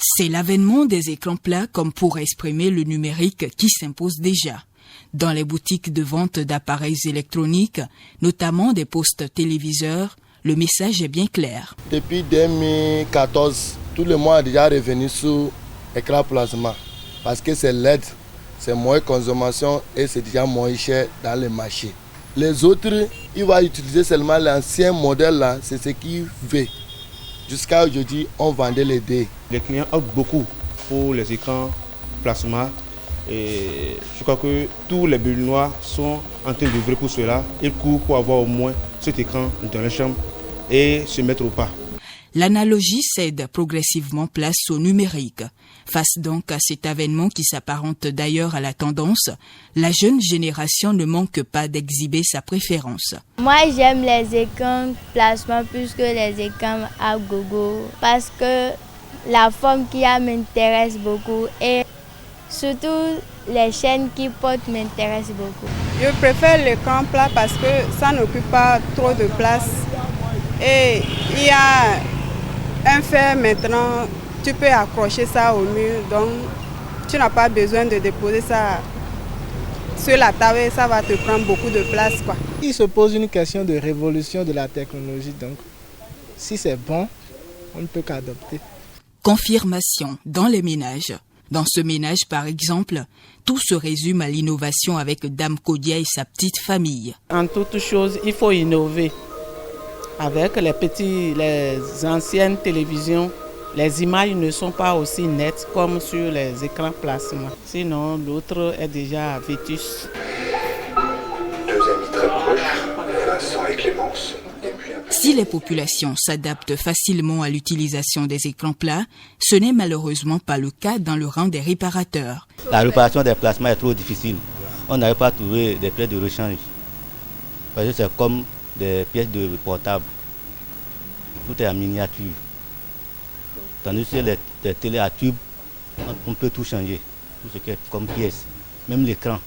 C'est l'avènement des écrans plats comme pour exprimer le numérique qui s'impose déjà. Dans les boutiques de vente d'appareils électroniques, notamment des postes téléviseurs, le message est bien clair. Depuis 2014, tout le monde est déjà revenu sur l'écran plasma parce que c'est LED, c'est moins consommation et c'est déjà moins cher dans le marché. Les autres, ils vont utiliser seulement l'ancien modèle là, c'est ce qu'ils veulent. Jusqu'à aujourd'hui, on vendait les dés. Les clients optent beaucoup pour les écrans plasma. Et je crois que tous les Béninois sont en train d'œuvrer pour cela. Ils courent pour avoir au moins cet écran dans la chambre et se mettre au pas. L'analogie cède progressivement place au numérique. Face donc à cet avènement qui s'apparente d'ailleurs à la tendance, la jeune génération ne manque pas d'exhiber sa préférence. Moi, j'aime les écrans plasma plus que les écrans à gogo parce que la forme qu'il y a m'intéresse beaucoup et surtout les chaînes qui portent m'intéressent beaucoup. Je préfère l'écran plat parce que ça n'occupe pas trop de place et il y a un fer maintenant, tu peux accrocher ça au mur, donc tu n'as pas besoin de déposer ça sur la table, ça va te prendre beaucoup de place, quoi. Il se pose une question de révolution de la technologie, donc si c'est bon, on ne peut qu'adopter. Confirmation dans les ménages. Dans ce ménage, par exemple, tout se résume à l'innovation avec Dame Kodia et sa petite famille. En toute chose, il faut innover. Avec les anciennes télévisions, les images ne sont pas aussi nettes comme sur les écrans plasma. Sinon, l'autre est déjà vétus. Deux amis très proches, Vincent et Clémence. Si les populations s'adaptent facilement à l'utilisation des écrans plats, ce n'est malheureusement pas le cas dans le rang des réparateurs. La réparation des plasmas est trop difficile. On n'arrive pas à trouver des pièces de rechange. Parce que c'est comme des pièces de portable. Tout est en miniature. Tandis que les télé à tube, on peut tout changer. Tout ce qui est comme pièce, même l'écran.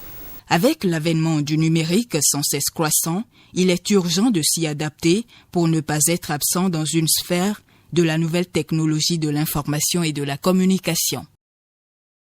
Avec l'avènement du numérique sans cesse croissant, il est urgent de s'y adapter pour ne pas être absent dans une sphère de la nouvelle technologie de l'information et de la communication.